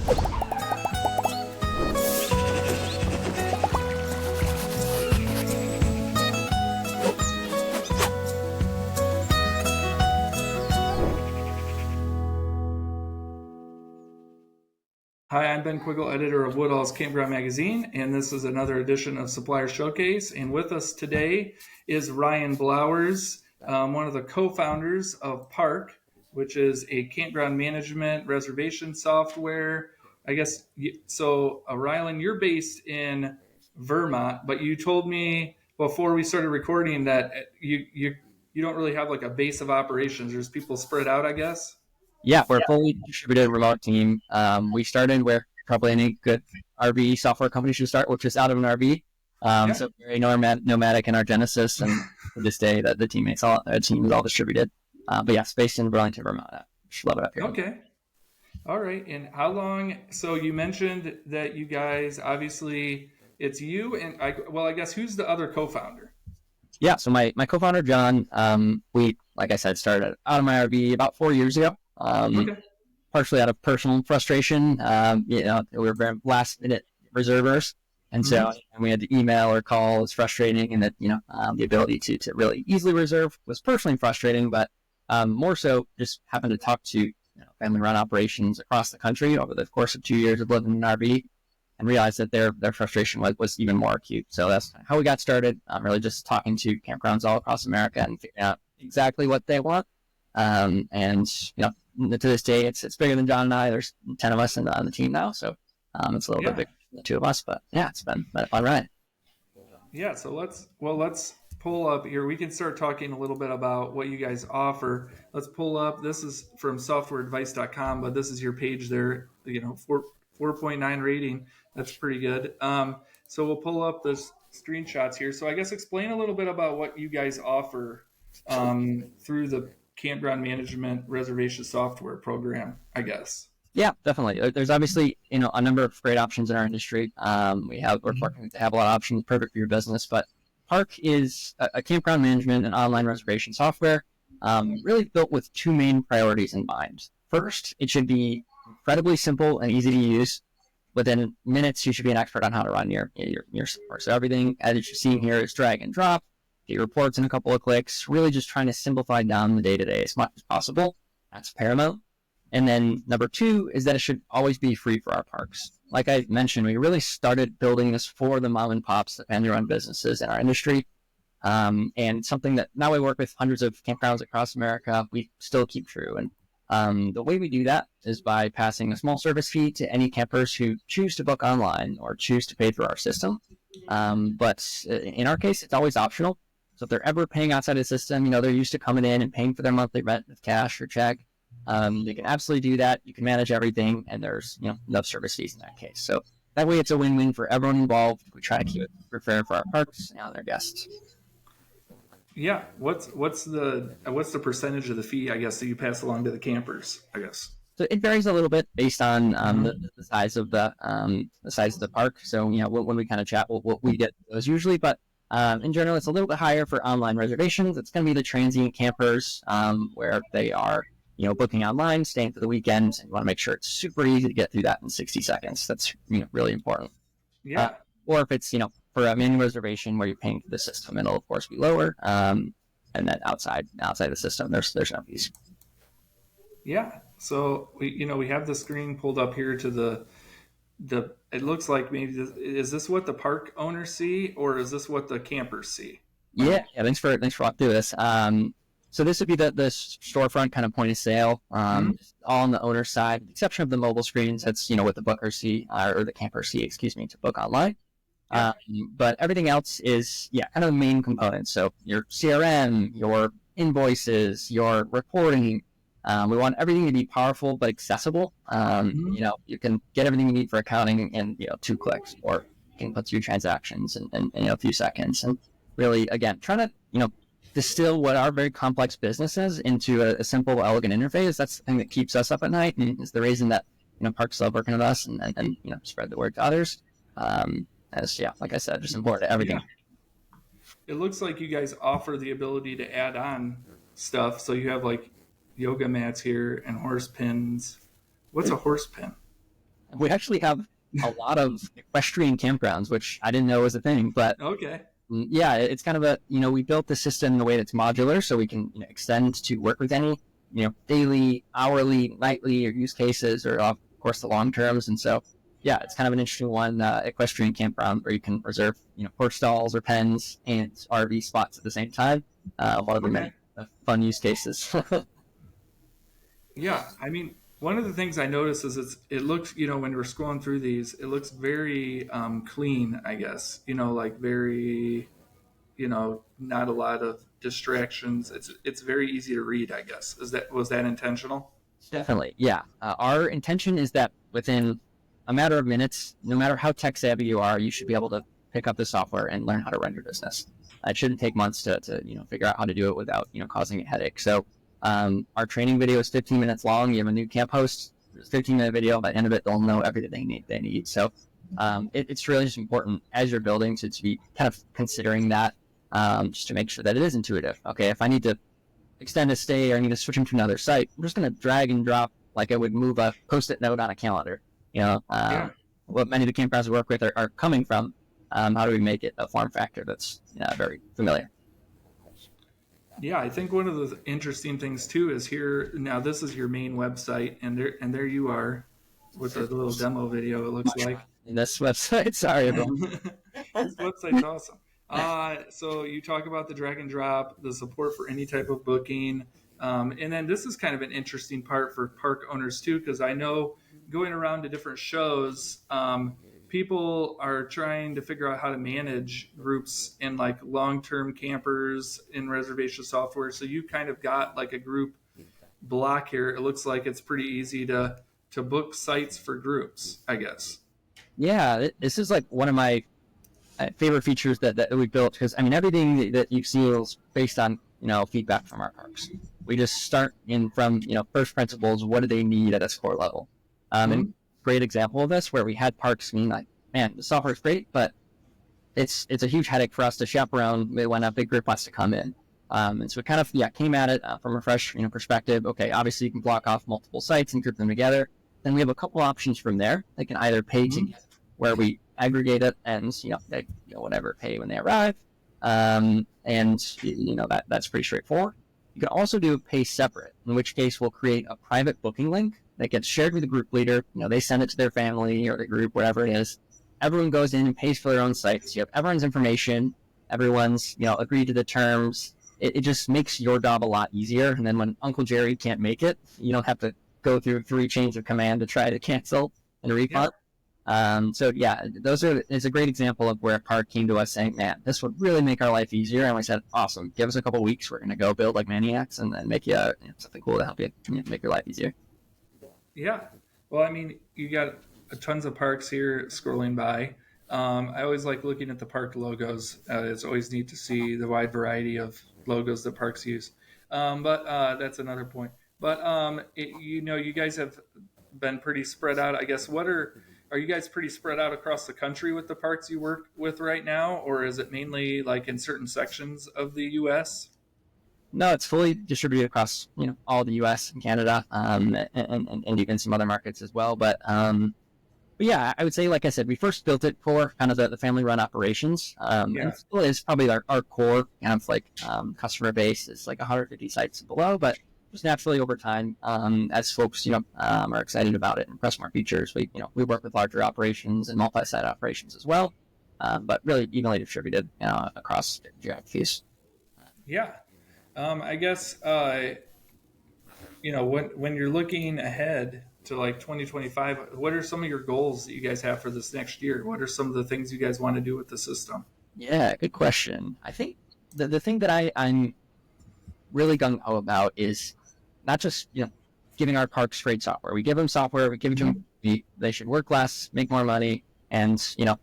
Hi, I'm Ben Quiggle, editor of Woodall's Campground magazine, and this is another edition of Supplier Showcase. And with us today is Rylan Blowers, one of the co-founders of Park, which is a campground management reservation software. I guess, so Rylan, you're based in Vermont, but you told me before we started recording that you don't really have like a base of operations. There's people spread out, I guess. Yeah, we're a fully distributed remote team. We started where probably any good RV software company should start, which is out of an RV. So very nomadic in our genesis, and to this day, that the team is all distributed. But yeah, based in Burlington, Vermont. Just love it up here. Okay. All right. And how long? So you mentioned that you guys, obviously, it's you and I guess who's the other co-founder? Yeah. So my co-founder John, we, like I said, started out of my RV about 4 years ago. Partially out of personal frustration. We were very last minute reservers. And so and we had to email or call. It's frustrating. And that, the ability to really easily reserve was personally frustrating, but more so just happened to talk to family run operations across the country over the course of 2 years of living in an RV and realized that their frustration was even more acute. So that's how we got started. Really just talking to campgrounds all across America and figuring out exactly what they want. To this day, it's bigger than John and I. There's 10 of us on the team now, so it's a little bit bigger than the two of us. But yeah, it's been a fun ride. Yeah, so let's pull up here. We can start talking a little bit about what you guys offer. Let's pull up. This is from softwareadvice.com, but this is your page there. 4.9 rating. That's pretty good. So we'll pull up the screenshots here. So I guess explain a little bit about what you guys offer through the campground management reservation software program, I guess. Yeah, definitely. There's obviously, a number of great options in our industry. We're fortunate to have a lot of options perfect for your business, but Park is a campground management and online reservation software, really built with two main priorities in mind. First, it should be incredibly simple and easy to use. Within minutes, you should be an expert on how to run your software. So everything, as you're seeing here, is drag and drop. Get your reports in a couple of clicks, really just trying to simplify down the day-to-day as much as possible. That's paramount. And then number two is that it should always be free for our parks. Like I mentioned, we really started building this for the mom and pops, the family-run businesses in our industry. And something that now we work with hundreds of campgrounds across America, we still keep true. And the way we do that is by passing a small service fee to any campers who choose to book online or choose to pay through our system. But in our case, it's always optional. So if they're ever paying outside the system, they're used to coming in and paying for their monthly rent with cash or check. They can absolutely do that. You can manage everything, and there's no service fees in that case. So that way, it's a win-win for everyone involved. We try to keep it fair for our parks and their guests. Yeah, what's the percentage of the fee, I guess, that you pass along to the campers, I guess? So it varies a little bit based on the size of the park. So when we kind of chat, we get those usually, but in general, it's a little bit higher for online reservations. It's going to be the transient campers where they are, booking online, staying for the weekend, and you want to make sure it's super easy to get through that in 60 seconds. That's really important. Yeah. Or if it's for a manual reservation where you're paying for the system, it'll of course be lower. And then outside the system, there's no fees. Yeah. So we have the screen pulled up here to the. It looks like maybe is this what the park owners see, or is this what the campers see? Yeah. Thanks for walking through this. So this would be the storefront kind of point of sale, all on the owner's side, with the exception of the mobile screens. That's what the bookers see or the campers see, to book online. Yeah. But everything else is kind of the main components. So your CRM, your invoices, your reporting. We want everything to be powerful but accessible. You can get everything you need for accounting in 2 clicks, or you can put through transactions in a few seconds. And really, again, trying to distill what are very complex businesses into a simple, elegant interface. That's the thing that keeps us up at night, and is the reason that parks love working with us, and spread the word to others. Like I said, just important to everything. Yeah. It looks like you guys offer the ability to add on stuff. So you have like yoga mats here and horse pins. What's a horse pin? We actually have a lot of equestrian campgrounds, which I didn't know was a thing, but Okay. yeah, it's kind of a, we built the system in a way that's modular so we can extend to work with any, daily, hourly, nightly, or use cases, or of course the long terms. And so, yeah, it's kind of an interesting one, equestrian campground where you can reserve, horse stalls or pens and RV spots at the same time. One of the many fun use cases. Yeah, I mean, one of the things I notice is it looks, when we're scrolling through these, it looks very clean, I guess. Like very, not a lot of distractions. It's very easy to read, I guess. Was that intentional? Definitely, yeah. Our intention is that within a matter of minutes, no matter how tech savvy you are, you should be able to pick up the software and learn how to run your business. It shouldn't take months to figure out how to do it without causing a headache. So our training video is 15 minutes long. You have a new camp host, there's a 15-minute video. By the end of it, they'll know everything they need. So it's really just important as you're building to be kind of considering that, just to make sure that it is intuitive. Okay, if I need to extend a stay or I need to switch them to another site, I'm just going to drag and drop like I would move a post-it note on a calendar. What many of the campgrounds we work with are coming from. How do we make it a form factor that's very familiar? Yeah, I think one of the interesting things too is here now. This is your main website, and there you are with a little demo video. It looks like in this website. Sorry, everyone. This website's awesome. So you talk about the drag and drop, the support for any type of booking, and then this is kind of an interesting part for park owners too, because I know going around to different shows, people are trying to figure out how to manage groups and like long-term campers in reservation software. So you kind of got like a group block here. It looks like it's pretty easy to book sites for groups, I guess. Yeah, this is like one of my favorite features that we built, because I mean everything that you see is based on feedback from our parks. We just start from first principles. What do they need at a core level? And great example of this where we had parks being like, man, the software is great, but it's a huge headache for us to chaperone when a big group wants to come in. And so we kind of came at it from a fresh perspective. Okay, obviously you can block off multiple sites and group them together. Then we have a couple options from there. They can either pay to get, where we aggregate it and they whatever pay when they arrive, and that's pretty straightforward. You can also do pay separate, in which case we'll create a private booking link that gets shared with the group leader. They send it to their family or the group, whatever it is. Everyone goes in and pays for their own sites. You have everyone's information. Everyone's agreed to the terms. It just makes your job a lot easier. And then when Uncle Jerry can't make it, you don't have to go through 3 chains of command to try to cancel and refund. It's a great example of where a park came to us saying, man, this would really make our life easier. And we said, awesome, give us a couple weeks. We're going to go build like maniacs and then make you something cool to help you make your life easier. Yeah. Well, I mean, you got tons of parks here scrolling by. I always like looking at the park logos. It's always neat to see the wide variety of logos that parks use. But that's another point. But, you guys have been pretty spread out. I guess, are you guys pretty spread out across the country with the parks you work with right now? Or is it mainly like in certain sections of the U.S.? No, it's fully distributed across, all the U.S. and Canada, and even some other markets as well. But yeah, I would say, like I said, we first built it for kind of the family-run operations. And it still is probably our core kind of like customer base is like 150 sites and below. But just naturally over time, as folks are excited about it and press more features, we work with larger operations and multi-site operations as well. But really evenly distributed across geographies. Yeah. I guess, when you're looking ahead to like 2025, what are some of your goals that you guys have for this next year? What are some of the things you guys want to do with the system? Yeah, good question. I think the thing that I'm really gung-ho about is not just, giving our parks great software. We give them software, we give it to them, they should work less, make more money, and,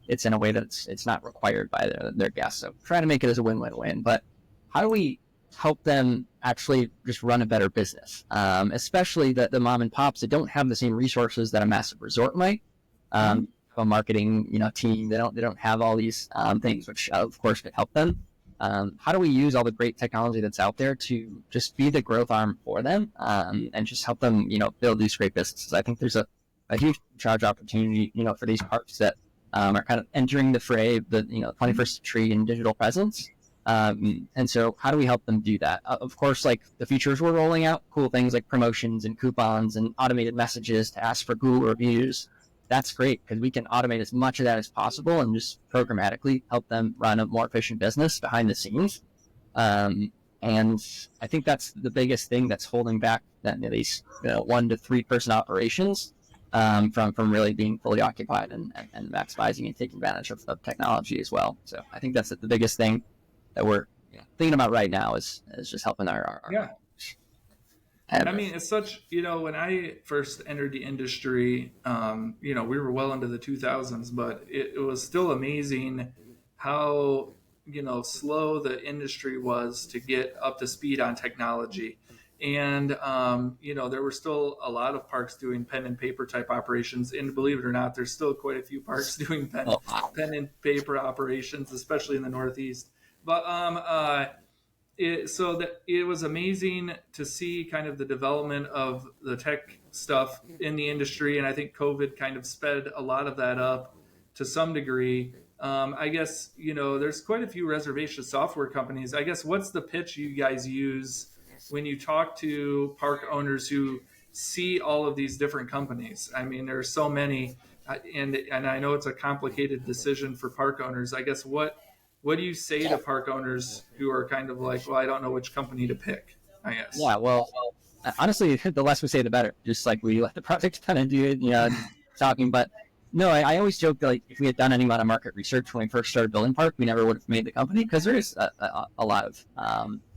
it's in a way that it's not required by their guests. So try to make it as a win-win-win. But how do we help them actually just run a better business, especially the mom and pops that don't have the same resources that a massive resort might. A marketing team, they don't have all these things, which of course could help them. How do we use all the great technology that's out there to just be the growth arm for them, and just help them build these great businesses? I think there's a a huge charge opportunity, for these parks that are kind of entering the fray of the 21st century in digital presence. And so how do we help them do that? Of course, like the features we're rolling out, cool things like promotions and coupons and automated messages to ask for Google reviews. That's great because we can automate as much of that as possible and just programmatically help them run a more efficient business behind the scenes. And I think that's the biggest thing that's holding back these 1 to 3 person operations from really being fully occupied and maximizing and taking advantage of technology as well. So I think that's the biggest thing that we're thinking about right now is just helping our I mean, it's such, when I first entered the industry, we were well into the 2000s, but it was still amazing how, slow the industry was to get up to speed on technology. And, there were still a lot of parks doing pen and paper type operations. And believe it or not, there's still quite a few parks doing pen and paper operations, especially in the Northeast. But it was amazing to see kind of the development of the tech stuff in the industry. And I think COVID kind of sped a lot of that up to some degree. I guess, there's quite a few reservation software companies. I guess what's the pitch you guys use when you talk to park owners who see all of these different companies? I mean, there's so many, and I know it's a complicated decision for park owners. I guess what do you say to park owners who are kind of like, well, I don't know which company to pick, I guess? Yeah, well, honestly, the less we say, the better. Just like we let the product kind of do it, talking. But no, I always joke that, like, if we had done any amount of market research when we first started building Park, we never would have made the company because there is a lot of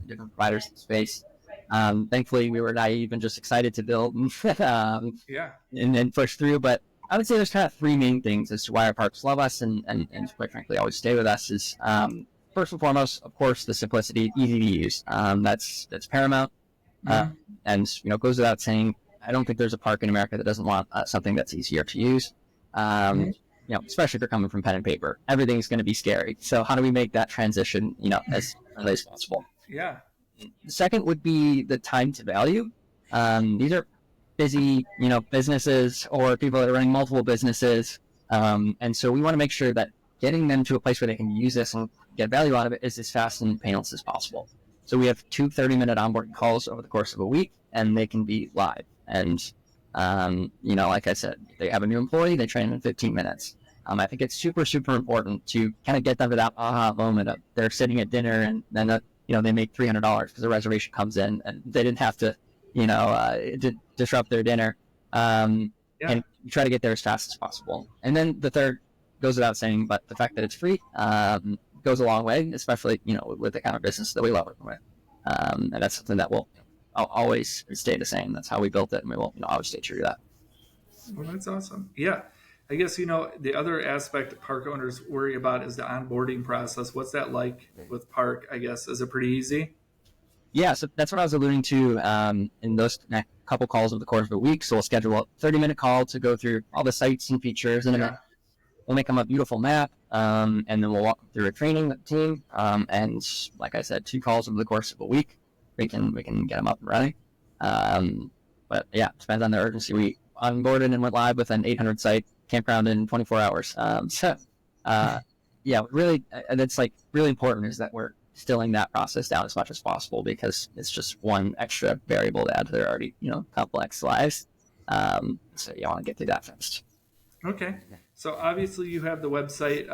different providers in the space. Thankfully, we were naive and just excited to build and then push through. But I would say there's kind of 3 main things as to why our parks love us and quite frankly always stay with us is first and foremost, of course, the simplicity, easy to use. That's paramount. And it goes without saying, I don't think there's a park in America that doesn't want something that's easier to use. Especially if you're coming from pen and paper, everything's going to be scary. So how do we make that transition, as early as possible? Yeah. The second would be the time to value. These are busy, businesses or people that are running multiple businesses. And so we want to make sure that getting them to a place where they can use this and get value out of it is as fast and painless as possible. So we have 2 30-minute onboarding calls over the course of a week, and they can be live. And, like I said, they have a new employee, they train them in 15 minutes. I think it's super, super important to kind of get them to that aha moment of they're sitting at dinner and then, they make $300 because the reservation comes in and they didn't have to, disrupt their dinner. And you try to get there as fast as possible. And then the third goes without saying, but the fact that it's free goes a long way, especially, with the kind of business that we love working with. And that's something that will always stay the same. That's how we built it, and we will always stay true to that. Well, that's awesome. Yeah. I guess, the other aspect park owners worry about is the onboarding process. What's that like with Park, I guess? Is it pretty easy? Yeah, so that's what I was alluding to in those couple calls over the course of a week. So we'll schedule a 30-minute call to go through all the sites and features, and then we'll make them a beautiful map, and then we'll walk through a training with the team. And like I said, 2 calls over the course of a week, we can get them up and running. But yeah, it depends on the urgency. We onboarded and went live with an 800 site campground in 24 hours. Really, that's like really important is that we're distilling that process down as much as possible because it's just one extra variable to add to their already, complex lives. So you want to get through that first. Okay. So obviously you have the website,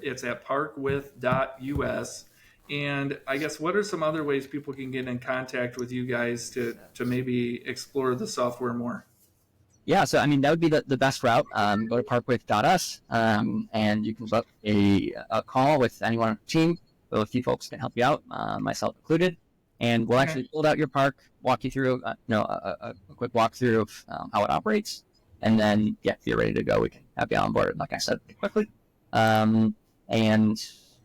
it's at parkwith.us. And I guess what are some other ways people can get in contact with you guys to maybe explore the software more? Yeah, so I mean, that would be the best route. Go to parkwith.us, and you can book a call with anyone on the team. So a few folks can help you out, myself included. And we'll actually build out your park, walk you through, a quick walkthrough of how it operates. And then, if you're ready to go, we can have you on board, like I said, quickly. And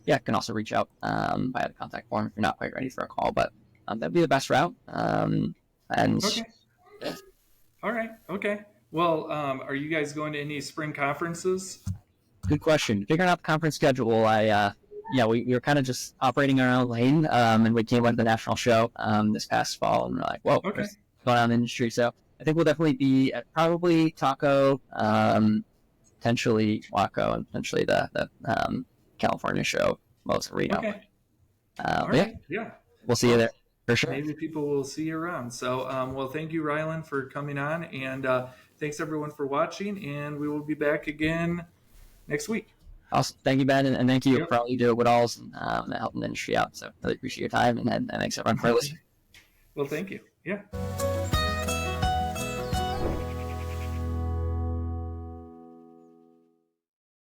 you can also reach out via the contact form if you're not quite ready for a call. But that'd be the best route. Okay. All right. Okay. Well, are you guys going to any spring conferences? Good question. Figuring out the conference schedule, we were kind of just operating our own lane, and we came up with the national show this past fall, and we're like, whoa, what's going on in the industry? So I think we'll definitely be at probably Taco, potentially Waco, and potentially the California show, most Reno. Okay. But Right. Yeah. we'll see you there for sure. Maybe people will see you around. So, well, thank you, Rylan, for coming on, and thanks everyone for watching. And we will be back again next week. Awesome. Thank you, Ben, and thank you Yep. for all you do at Woodall's and helping the industry out. So really appreciate your time, and thanks everyone for listening. Well, thank you. Yeah.